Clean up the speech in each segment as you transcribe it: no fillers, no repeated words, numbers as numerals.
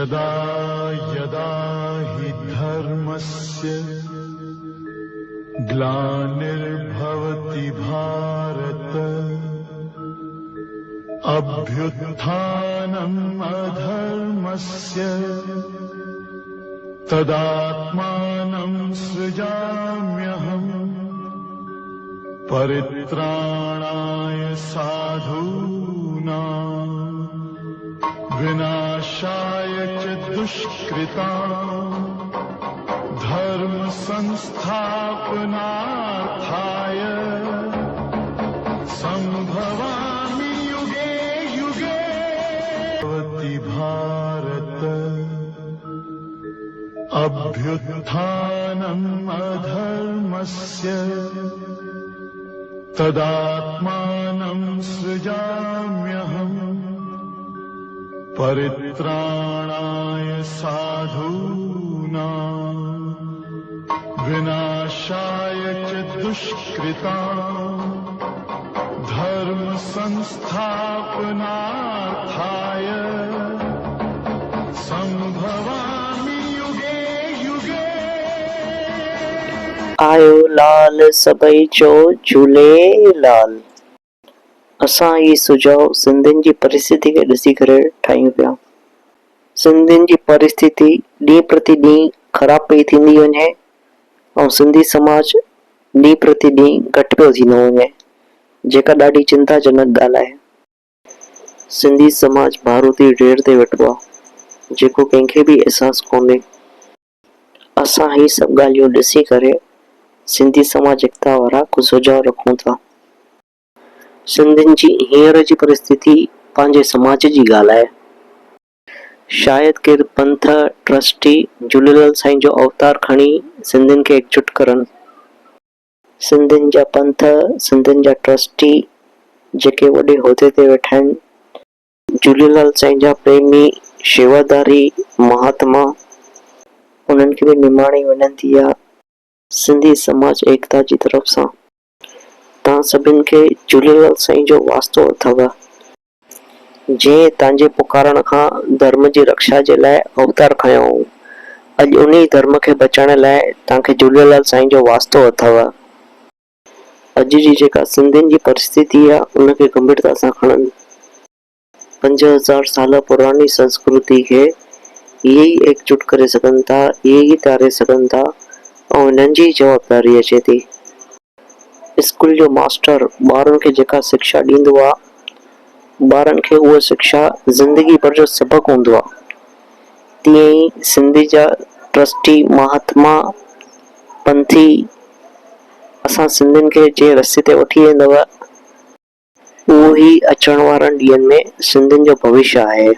यदा यदा हि धर्मस्य ग्लानिर्भवति भारत अभ्युत्थानम् अधर्मस्य तदात्मानं सृजाम्यहम् परित्राणाय साधूनां विनाशाय च दुष्कृतां धर्म संस्थापनार्थाय संभवामि युगे युगे भवति भारत अभ्युत्थानम् अधर्मस्य तदात्मानं सृजाम्यहम् परित्राणाय साधूनां विनाशाय च दुष्कृतां धर्म संस्थापनार्थाय संभवामि युगे युगे। आयो लाल सभई चो झूलेलाल। असां ही सुझाव सिंधियुनि जी परिस्थिति खे ॾिसी करे ठाहियूं पिया। सिंधियुनि जी परिस्थिति ॾींहुं प्रति ॾींहुं ख़राब पई थींदी वञे ऐं सिंधी समाज ॾींहुं प्रति ॾींहुं घटि पियो थींदो वञे, जेका ॾाढी चिंताजनक ॻाल्हि आहे। सिंधी समाज भारूती ढेर ते वेठो आहे, जेको कंहिंखे बि अहसासु कोन्हे। असां ही सभु ॻाल्हियूं ॾिसी करे सिंधी समाज एकता वारा कुझु सुझाव रखूं था। सिंधियुनि जी हींअर जी परिस्थिति पंहिंजे समाज जी ॻाल्हि आहे। शायदि केरु पंथ ट्रस्टी झूलेलाल साईं जो अवतार खणी सिंधियुनि खे एकजुट करनि। सिंधियुनि जा पंथ, सिंधियुनि जा ट्रस्टी जेके वॾे उहिदे ते वेठा आहिनि, झूलेलाल साईं जा प्रेमी शेवादारी महात्मा, उन्हनि खे बि निमाणी वेनती आहे सिंधी समाज एकता जी तरफ़ सां तव्हां सभिनि खे झूलेलाल साईं जो वास्तो अथव, जंहिं तव्हांजे पुकारण खां धर्म जी रक्षा जे लाइ अवतार खयो। अॼु उन धर्म खे बचाइण लाइ तव्हांखे झूलेलाल साईं जो वास्तो अथव। अॼु जी जेका सिंधियुनि जी परिस्थिति आहे उनखे गंभीरता सां खणनि। 5000 साल पुरानी संस्कृति खे इहे ई एकजुट करे सघनि था, इहे ई तारे सघनि था ऐं हिननि जी जवाबदारी अचे थी। स्कूल जो मास्टर ॿारनि खे जेका शिक्षा ॾींदो आहे, ॿारनि खे उहा शिक्षा ज़िंदगी भर जो सबक़ हूंदो आहे। तीअं ई सिंधी जा ट्रस्टी महात्मा पंथी असां सिंधियुनि खे जे रस्ते ते वठी वेंदव, उहो ई अचण वारनि ॾींहंनि में सिंधियुनि जो भविष्य आहे।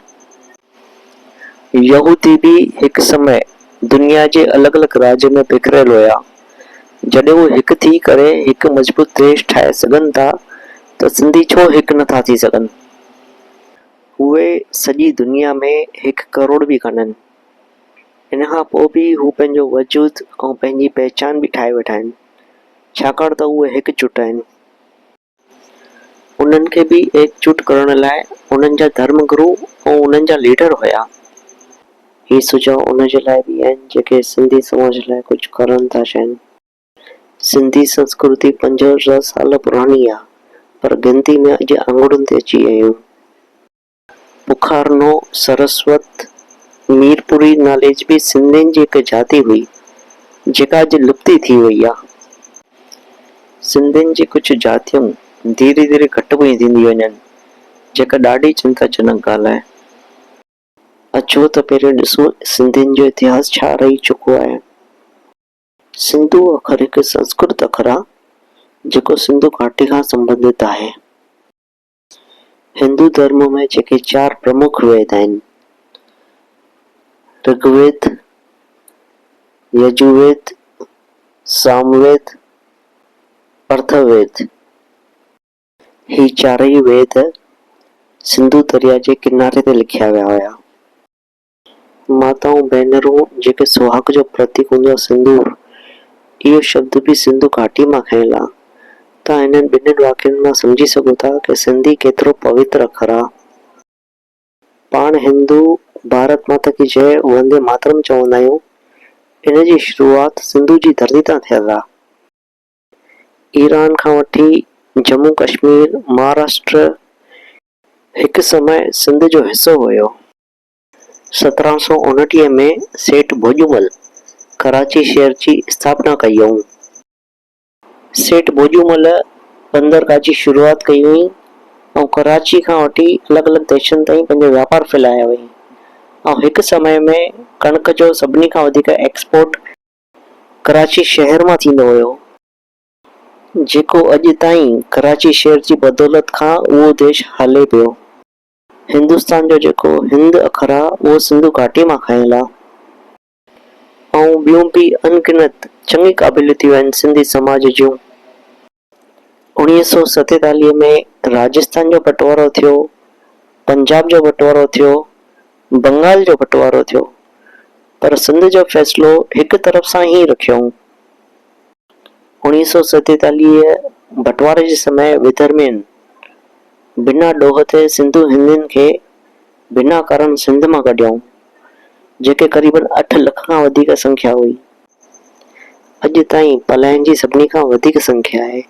यहूदी बि हिकु समय दुनिया जे अलॻि अलॻि राज्य में बिखरियल हुया। जॾहिं उहे हिकु थी करे हिकु मज़बूत देश ठाहे सघनि था, त सिंधी छो हिकु नथा थी सघनि। उहे सॼी दुनिया में 1 करोड़ बि कान्हनि। इन खां पोइ बि हू पंहिंजो वजूद ऐं पंहिंजी पहचान बि ठाहे वेठा आहिनि, छाकाणि त उहे हिकजुट आहिनि। उन्हनि खे बि एकजुट करण लाइ उन्हनि जा धर्मगुरु ऐं उन्हनि जा लीडर हुया। ही सुझाव उन जे लाइ बि आहिनि जेके सिंधी समाज लाइ कुझु करण था चाहिनि। सिंधी संस्कृति 5000 साल पुरानी आहे, पर गिनती में अॼु आंगुरनि ते अची आहियूं। बुखारनो, सरस्वत, मीरपुरी नाले जी बि सिंधियुनि जी हिकु जाति हुई, जेका अॼु लुप्ती थी वई आहे। सिंधियुनि जी कुझु जातियूं धीरे धीरे घटि पई थींदी वञनि, जेका ॾाढी चिंताजनक ॻाल्हि आहे। अचो त पहिरियों ॾिसो सिंधियुनि जो इतिहास छा रही चुको आहे। सिंधु अखर हिकु संस्कृत अखर आहे, जेको सिंधु घाटी खां संबंधित आहे। हिंदू धर्म में जेके 4 प्रमुख वेद आहिनि, ऋग्वेद, यजुर्वेद, सामवेद, अथर्ववेद, ही 4 वेद सिंधु दरिया जे किनारे ते लिखिया विया हुया। माताऊं भेनरूं जेके सुहाग जो प्रतीक हूंदो आहे सिंदूर, इहो शब्द बि सिंधु घाटी मां खयल आहे। तव्हां हिननि 2 वाक्यनि मां सम्झी सघो था कि सिंधी केतिरो पवित्र अखर आहे। पाण हिंदू भारत माता की जय वंदे मातरम चवंदा आहियूं, इन जी शुरूआत सिंधु जी धरती तां थियल आहे। ईरान खां वठी जम्मू कश्मीर, महाराष्ट्र हिकु समय सिंध जो हिसो हुयो। 1729 में सेठ भोॼूमल कराची शहर जी स्थापना कई हुई। सेठ भोॼूमल बंदरगाह जी शुरूआत कई हुई ऐं कराची खां वठी अलॻि अलॻि देशनि ताईं पंहिंजो वापार फैलाया हुई। ऐं हिकु समय में कणिक जो सभिनी खां वधीक एक्सपोर्ट कराची शहर मां थींदो हुयो, जेको अॼु ताईं कराची शहर जी बदौलत खां उहो देश हले पियो। हिंदुस्तान जो जेको हिंद अखर आहे उहो सिंधु घाटी मां खयल आहे। ऐं ॿियूं बि अनगिनत चङी क़ाबिलियतूं आहिनि सिंधी समाज जूं। 1947 में राजस्थान जो बंटवारो थियो, पंजाब जो बंटवारो थियो, बंगाल जो बंटवारो थियो, पर सिंध जो फ़ैसिलो हिकु तरफ़ सां ई रखियो। 1947 बंटवारे जे समय विधर्मियुनि बिना ॾोह ते सिंधु हिंदियुनि खे बिना कारण सिंध मां कढियऊं, जेके क़रीबन 8 लख खां वधीक संख्या हुई। अॼु ताईं पलायन जी सभिनी खां वधीक संख्या आहे।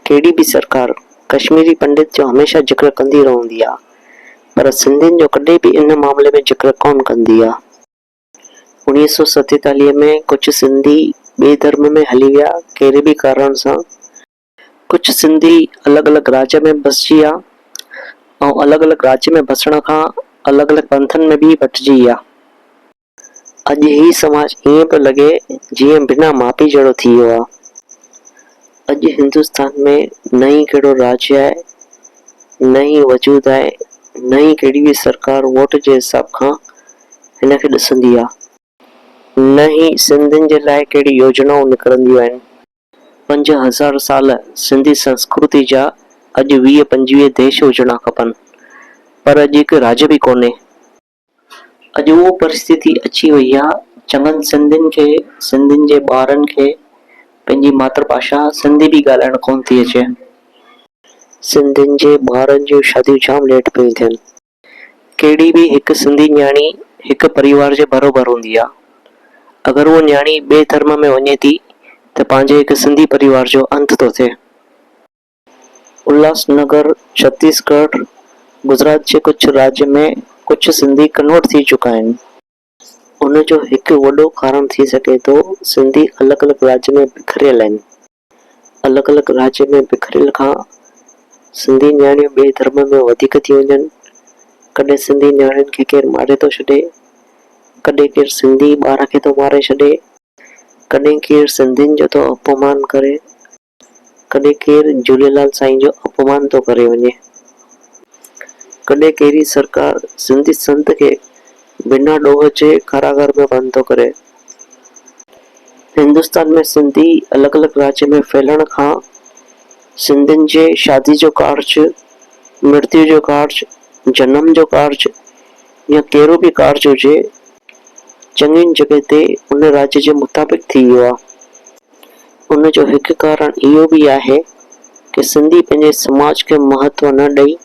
कहिड़ी बि सरकार कश्मीरी पंडित जो हमेशा जिक्र कंदी रहंदी आहे, पर सिंधियुनि जो कॾहिं बि इन मामले में जिक्र कोन कंदी आहे। 1947 में कुझु सिंधी ॿिए धर्म में हली विया कहिड़े बि कारण सां। कुझु सिंधी अलॻि अलॻि राज्य में बसिजी विया ऐं अलॻि अलॻि राज्य में बसण खां अलॻि अलॻि पंथनि में बि बटिजी विया। अॼु ही समाज ईअं पियो लॻे जीअं बिना मापी जहिड़ो थी वियो आहे। अॼु हिंदुस्तान में न ई कहिड़ो राज्य आहे, न ई वजूद आहे, न ई कहिड़ी बि सरकार वोट जे हिसाब खां हिन खे ॾिसंदी आहे, न ई सिंधियुनि जे लाइ कहिड़ी योजनाऊं निकिरंदियूं आहिनि। 5000 साल सिंधी संस्कृति जा अॼु 20-25 देश हुजणा खपनि, पर अॼु हिकु राज्य बि कोन्हे। अॼु उहो परिस्थिति अची वई आहे, चङनि सिंधियुनि खे, सिंधियुनि जे ॿारनि खे पंहिंजी मातृभाषा सिंधी बि ॻाल्हाइण कोन थी अचे। सिंधियुनि जे ॿारनि जूं शादियूं जाम लेट पियूं थियनि। कहिड़ी बि हिकु सिंधी न्याणी हिकु परिवार जे बरोबर हूंदी आहे। अगरि उहो न्याणी ॿिए धर्म में वञे थी त पंहिंजे हिकु सिंधी परिवार जो अंत थो थिए। उल्हासनगर, छत्तीसगढ़, गुजरात जे कुझु राज्य में कुझु सिंधी कन्वर्ट थी चुका आहिनि। उनजो हिकु वॾो कारण थी सघे थो सिंधी अलॻि अलॻि राज्य में बिखरियल आहिनि। अलॻि अलॻि राज्य में बिखरियल खां सिंधी न्याणियूं ॿिए धर्म में वधीक थी वञनि। कॾहिं सिंधी न्याणियुनि खे केरु मारे थो छॾे, कॾहिं केरु सिंधी ॿार खे थो मारे छॾे, कॾहिं केरु सिंधियुनि जो थो अपमान करे, कॾहिं केरु झूलेलाल साईं जो अपमान थो करे वञे, कॾहिं कहिड़ी सरकार सिंधी संत खे बिना ॾोह जे कारागार में बंदि थो करे। हिंदुस्तान में सिंधी अलॻि अलॻि राज्य में फैलण खां सिंधियुनि जे शादी जो कार्ज, मृत्यु जो कार्ज, जनम जो कार्ज या कहिड़ो बि कार्ज हुजे, चङियुनि जॻह ते उन राज्य जे मुताबिक़ थी वियो आहे। उनजो हिकु कारण इहो बि आहे कि सिंधी पंहिंजे समाज खे महत्व न ॾेई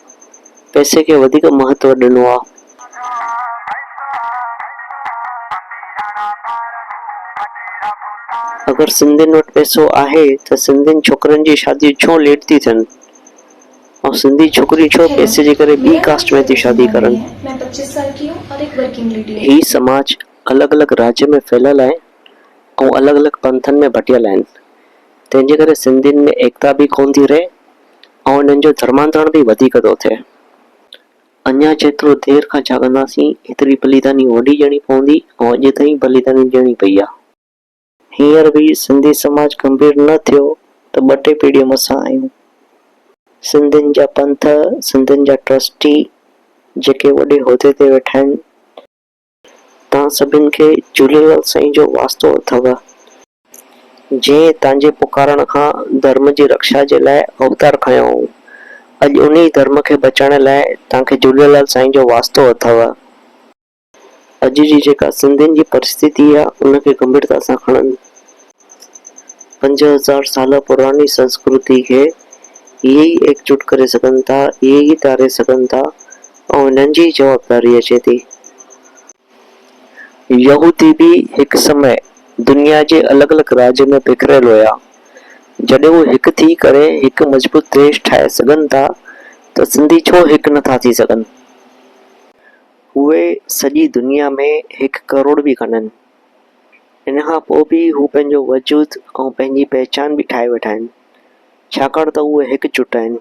पैसे खे वधीक महत्व ॾिनो आहे। अगरि सिंधियुनि वटि पैसो आहे त सिंधियुनि छोकिरनि जी शादी छो लेट थी थियनि और सिंधी छोकिरियूं छो हेलो, पैसे जे करे ॿी मेरा नाम कास्ट में थी श्वेता शादी संघानी करनि। है। मैं 25 साल की हूँ और एक वर्किंग लेडी हूँ। ही समाज अलॻि अलॻि राज्य में फैलियल आहे ऐं अलॻि अलॻि पंथनि में बटियल आहिनि। तंहिंजे करे सिंधियुनि में एकता बि कोन थी रहे ऐं हिननि जो धर्मांतरण बि वधीक थो थिए। अञा जेतिरो देरि खां जाॻंदासीं एतिरी बलिदानी वॾी ॾियणी पवंदी ऐं अॼु ताईं बलिदानी ॾियणी पई आहे। हींअर बि सिंधी समाज गंभीर न थियो त 2 टे पीढ़ियूं मसां आहियूं। सिंधियुनि जा पंथ, सिंधियुनि जा ट्रस्टी जेके वॾे उहिदे ते वेठा आहिनि, तव्हां सभिनि खे झूलेलाल साईं जो वास्तो अथव, जंहिं तव्हांजे पुकारण खां धर्म जी रक्षा जे लाइ अवतार खयो हो। अॼु उन धर्म खे बचाइण लाइ तव्हांखे झूलेलाल साईं जो वास्तो अथव। अॼु जी जेका सिंधियुनि जी परिस्थिति आहे उनखे गंभीरता सां खणनि। 5000 साल पुरानी संस्कृति खे इहे ई एकजुट करे सघनि था, इहे ई तारे सघनि था ऐं हिननि जी जवाबदारी अचे थी। यहूदी भी हिक समय दुनिया जे अलॻि अलॻि राज्य में बिखरियल हुया। जॾहिं उहे हिकु थी करे हिकु मजबूत देश ठाहे सघनि था त सिंधी छो हिकु नथा थी सघनि। उहे सॼी दुनिया में 1 करोड़ भी कान्हनि। इन खां पोइ बि हू पंहिंजो वजूद ऐं पंहिंजी पहचान भी ठाहे वेठा आहिनि, छाकाणि त उहे हिकजुट आहिनि।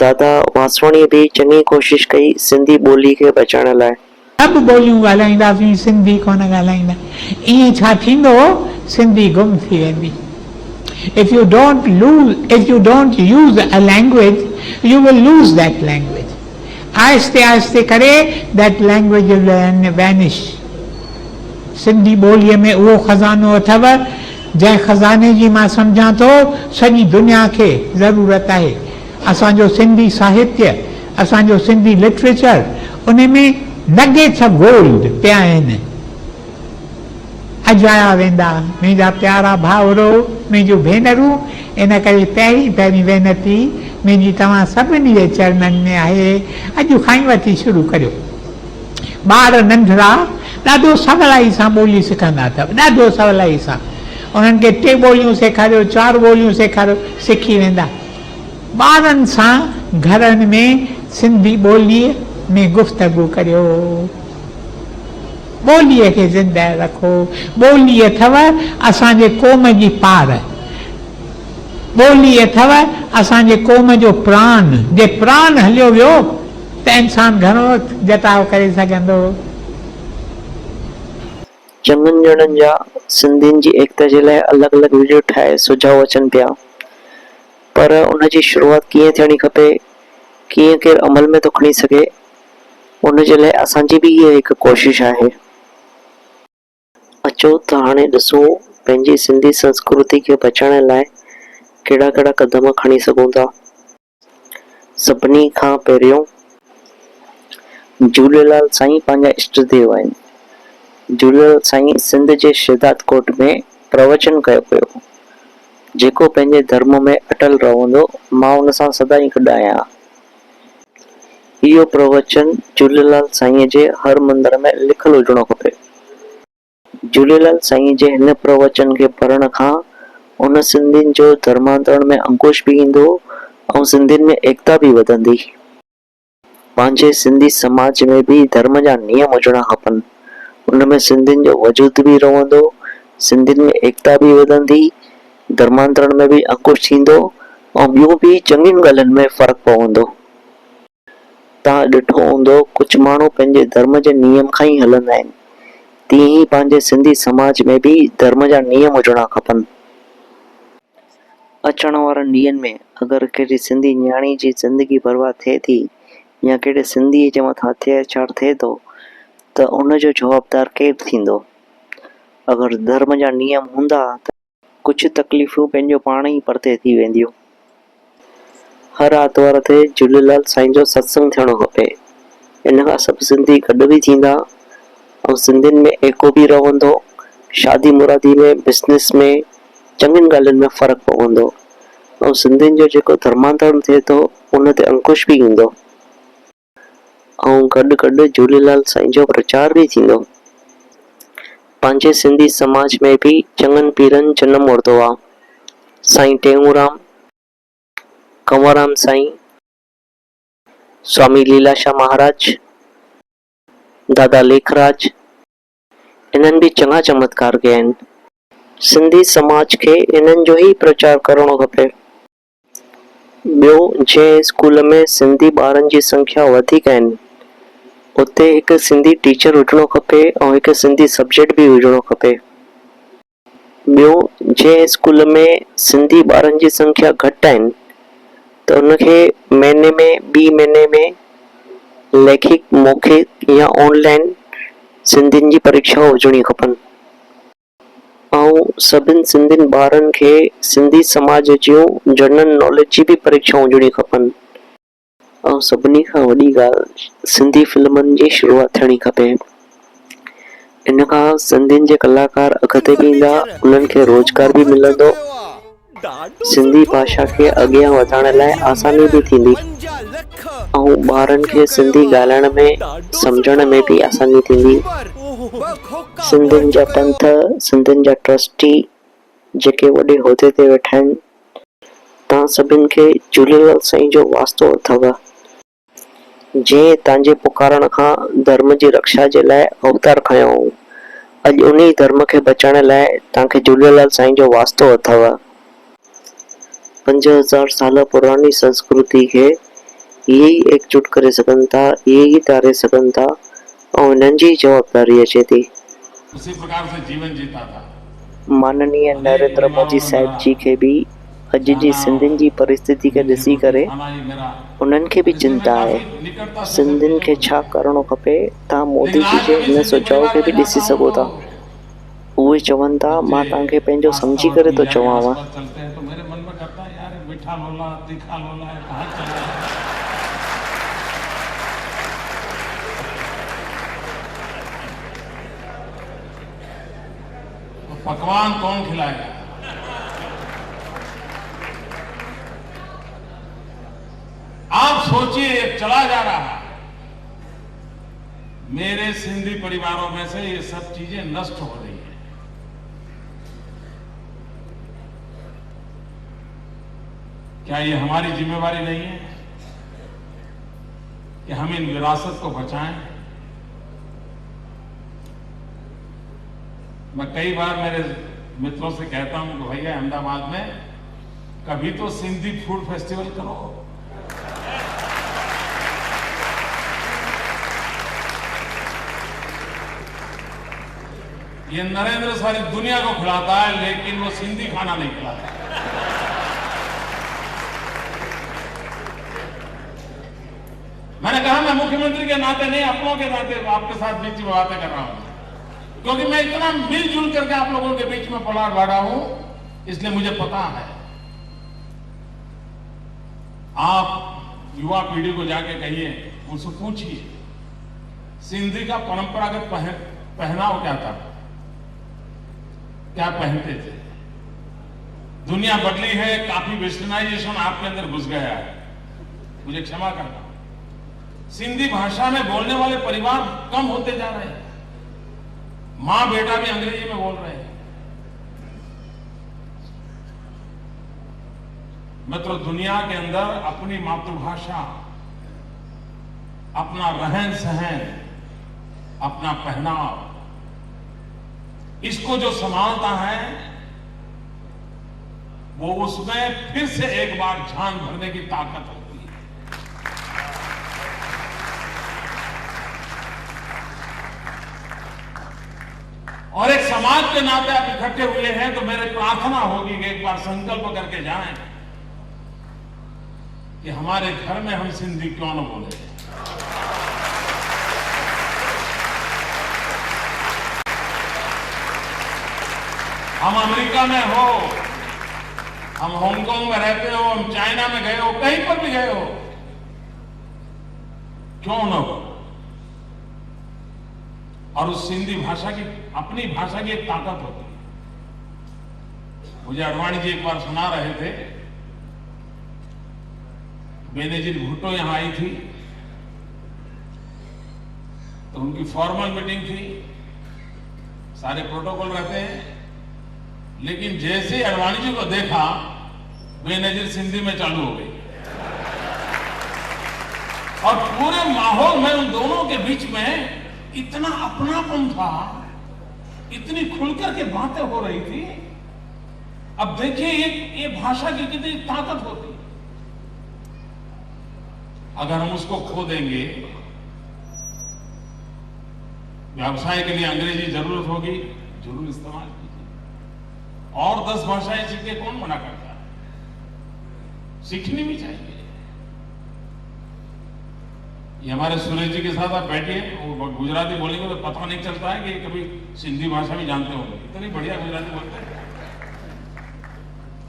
दादा वासवाणीअ भी चङी कोशिश कई सिंधी ॿोली खे बचाइण लाइ। सभु ॿोलियूं ॻाल्हाईंदासीं, सिंधी कोन ॻाल्हाईंदा, ईअं छा थींदो, सिंधी गुम थी वेंदी। If you don't use a language, you will lose that language. आहिस्ते आहिस्ते करे that language will vanish. Sindhi ॿोलीअ में उहो खज़ानो अथव जंहिं खज़ाने जी मां सम्झां थो सॼी दुनिया खे ज़रूरत आहे। असांजो सिंधी साहित्य, असांजो सिंधी लिटरेचर, उन में नगेट्स ऑफ गोल्ड पिया आहिनि। अजाया वेंदा मुंहिंजा प्यारा भाउरो, मुंहिंजूं भेनरूं। इन करे पहिरीं वेनती मुंहिंजी तव्हां सभिनी जे चरणनि में आहे, अॼु खां ई वठी शुरू करियो। ॿार नंढड़ा ॾाढो सवलाई सां ॿोली सिखंदा अथव, ॾाढो सवलाई सां। उन्हनि खे 3 ॿोलियूं सेखारियो, 4 ॿोलियूं सेखारियो, सिखी वेंदा। ॿारनि सां घरनि में सिंधी ॿोलीअ में गुफ़्तगू करियो, ॿोलीअ खे ज़िंदा रखो। ॿोली अथव असांजे क़ौम जी पार, ॿोली अथव असांजे क़ौम जो प्राण। जे प्राण हलियो वियो त इंसान घणो जताव करे सघंदो। चङनि ॼणनि जा सिंधियुनि जी एकता जे लाइ अलॻि अलॻि वीडियो ठाहे सुझाव अचनि पिया, पर उन जी शुरूआत कीअं थियणी खपे, कीअं केरु अमल में थो खणी सघे, उन जे लाइ असांजी भी इहा हिकु कोशिश आहे। अचो त हाणे ॾिसूं पंहिंजी सिंधी संस्कृति खे बचाइण लाइ कहिड़ा कहिड़ा क़दम खणी सघूं था। सभिनी खां पहिरियों झूलेलाल साईं पंहिंजा इष्ट देव आहिनि। झूलेलाल साईं सिंध जे शिदात कोट में प्रवचन कयो पियो, जेको पंहिंजे धर्म में अटल रहंदो, मां उन सां सदाईं गॾु आहियां। इहो प्रवचन झूलेलाल साईं जे हर मंदर में लिखल हुजणो खपे। झूलेलाल साईं जे हिन प्रवचन खे पढ़ण खां उन सिंधियुनि जो धर्मांतरण में अंकुश भी ईंदो ऐं सिंधियुनि में एकता भी वधंदी। पंहिंजे सिंधी समाज में भी धर्म जा नियम हुजणा खपनि, उन में सिंधियुनि जो वजूद भी रहंदो, सिंधियुनि में एकता भी वधंदी, धर्मांतरण में भी अंकुश थींदो ऐं ॿियूं भी चङियुनि ॻाल्हियुनि में फ़र्क़ु पवंदो। तव्हां ॾिठो हूंदो कुझु माण्हू पंहिंजे धर्म जे नियम खां ई हलंदा आहिनि, तीअं ई पंहिंजे सिंधी समाज में भी धर्म जा नियम हुजणा खपनि। अचण वारनि ॾींहंनि में अगरि कहिड़ी सिंधी न्याणी जी ज़िंदगी बर्बाद थिए थी या कहिड़े सिंधीअ जे मथां अत्याचार थिए थो त उन जो जवाबदार केरु थींदो। अगरि धर्म जा नियम हूंदा त कुझु तकलीफ़ूं पंहिंजो पाण ई परते थी वेंदियूं। हर आर्तवार ते झूलेलाल साईं जो सत्संग थियणो खपे, इन खां सभु सिंधी गॾु भी थींदा ऐं सिंधियुनि में एको भी रहंदो। शादी मुरादी में, बिज़नेस में, चङियुनि ॻाल्हियुनि में फ़र्क़ु पवंदो ऐं सिंधियुनि जो जेको धर्मांतरण थिए थो उन ते अंकुश भी ईंदो ऐं गॾु गॾु झूलेलाल साईं जो प्रचार भी थींदो। पंहिंजे सिंधी समाज में भी चङनि पीरनि जनम वरितो आहे। साईं टेऊंराम, कंवरराम साईं, स्वामी लीलाशाह महाराज, दादा लेखराज, इन्हनि भी चङा चमत्कार कया आहिनि। सिंधी समाज खे इन्हनि जो ही प्रचार करणो खपे। ॿियो, जंहिं स्कूल में सिंधी ॿारनि जी संख्या वधीक आहिनि उते हिकु सिंधी टीचर हुजणो खपे ऐं हिकु सिंधी सब्जेक्ट भी हुजणो खपे। ॿियो, जंहिं स्कूल में सिंधी ॿारनि जी संख्या घटि आहिनि त उनखे महीने में, ॿी महीने में लेखिक, मौखिक या ऑनलाइन सिंधियुनि जी परीक्षा हुजणी खपनि ऐं सभिनि सिंधियुनि ॿारनि खे सिंधी समाज जूं जनरल नॉलेज जी भी परीक्षा हुजणी खपनि ऐं सभिनी खां वॾी ॻाल्हि, सिंधी फिल्मनि जी शुरूआत थियणी खपे। इन खां सिंधियुनि जे कलाकार अॻिते भी ईंदा, उन्हनि खे रोज़गार भी मिलंदो, सिंधी भाषा खे अॻियां वधाइण लाइ आसानी भी थींदी। ऐं ॿारनि खे सिंधी ॻाल्हाइण में सम्झण में बि आसानी थींदी। सिंधियुनि जा पंथ, सिंधियुनि जा ट्रस्टी जेके वॾे उहिदे ते वेठा आहिनि, तव्हां सभिनि खे झूलेलाल साईं जो वास्तो अथव। जंहिं तव्हांजे पुकारण खां धर्म जी रक्षा जे लाइ अवतार खयो, अॼु उन धर्म खे बचाइण लाइ तव्हांखे झूलेलाल साईं जो वास्तो अथव। 5000 साल पुरानी संस्कृति खे इहे ई एकजुट करे सघनि था, इहे ई तारे सघनि था, ऐं हिननि जी जवाबदारी अचे थी। उसी प्रकार से जीवन जीता था। माननीय नरेंद्र मोदी साहिब जी खे बि अॼु जी सिंधियुनि जी परिस्थिति खे ॾिसी करे उन्हनि खे बि चिंता आहे। सिंधियुनि खे छा करणो खपे, तव्हां मोदी जी जे हिन सुझाव खे बि ॾिसी सघो था। उहे चवनि था, मां तव्हांखे पंहिंजो सम्झी करे थो चवांव। पकवान कौन खिलाएगा? आप सोचिए, चला जा रहा है। मेरे सिंधी परिवारों में से ये सब चीजें नष्ट हो रही हैं। क्या ये हमारी जिम्मेवारी नहीं है कि हम इन विरासत को बचाएं? मैं कई बार मेरे मित्रों से कहता हूं कि भैया अहमदाबाद में कभी तो सिंधी फूड फेस्टिवल करो। ये नरेंद्र सारी दुनिया को खिलाता है, लेकिन वो सिंधी खाना नहीं खिलाता। मैंने कहा, मैं मुख्यमंत्री के नाते नहीं, अपनों के नाते आपके साथ बीच में बातें कर रहा हूं, क्योंकि मैं इतना मिलजुल करके आप लोगों के बीच में पला बढ़ा हूं, इसलिए मुझे पता है। आप युवा पीढ़ी को जाके कहिए, उनसे पूछिए, सिंधी का परंपरागत पहनाव क्या था, क्या पहनते थे। दुनिया बदली है, काफी वेस्टर्नाइजेशन आपके अंदर घुस गया है, मुझे क्षमा करना। सिंधी भाषा में बोलने वाले परिवार कम होते जा रहे हैं। मां बेटा भी अंग्रेजी में बोल रहे हैं। मित्रों, दुनिया के अंदर अपनी मातृभाषा, अपना रहन सहन, अपना पहनाव, इसको जो संभालता है, वो उसमें फिर से एक बार जान भरने की ताकत होती है। और एक समाज के नाते आप इकट्ठे हुए हैं, तो मेरी प्रार्थना होगी कि एक बार संकल्प करके जाएं कि हमारे घर में हम सिंधी क्यों न बोले। हम अमेरिका में हो, हम हांगकांग में रहते हो, हम चाइना में गए हो, कहीं पर भी गए हो, क्यों न हो। और उस सिंधी भाषा की, अपनी भाषा की एक ताकत होती है। मुझे अडवाणी जी एक बार सुना रहे थे, बेनजीर भुट्टो यहां आई थी, तो उनकी फॉर्मल मीटिंग थी, सारे प्रोटोकॉल रहते हैं, लेकिन जैसे अडवाणी जी को देखा, बेनजीर सिंधी में चालू हो गई, और पूरे माहौल में उन दोनों के बीच में इतना अपनापन था, इतनी खुलकर के बातें हो रही थी। अब देखिए ये भाषा की कितनी ताकत होती है। अगर हम उसको खो देंगे, व्यवसाय के लिए अंग्रेजी जरूरत होगी, जरूर इस्तेमाल कीजिए। और 10 भाषाएं सीखे, कौन मना करता है, सीखनी भी चाहिए। ये हमारे सुरेश जी के साथ आप बैठिए, वो गुजराती बोलेंगे तो पता नहीं चलता है कि कभी सिंधी भाषा भी जानते होंगे। इतनी बढ़िया गुजराती बोलते हैं,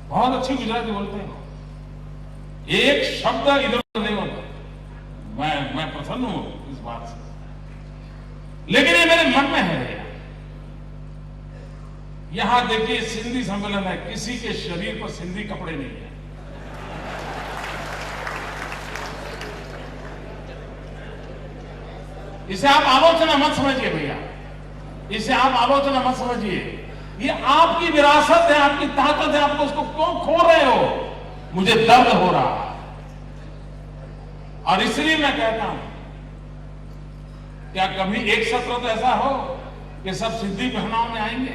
बहुत अच्छी गुजराती बोलते हैं, एक शब्द इधर उधर नहीं होता। मैं प्रसन्न हूं इस बात से, लेकिन ये मेरे मन में है। यहां देखिए सिंधी सम्मेलन है, किसी के शरीर पर सिंधी कपड़े नहीं है। इसे आप आलोचना मत समझिए भैया, इसे आप आलोचना मत समझिए। ये आपकी विरासत है, आपकी ताकत है, आपको उसको क्यों खो रहे हो? मुझे दर्द हो रहा है और इसलिए मैं कहता हूं, क्या कभी एक सत्र तो ऐसा हो कि सब सिद्धि भावनाओं में आएंगे?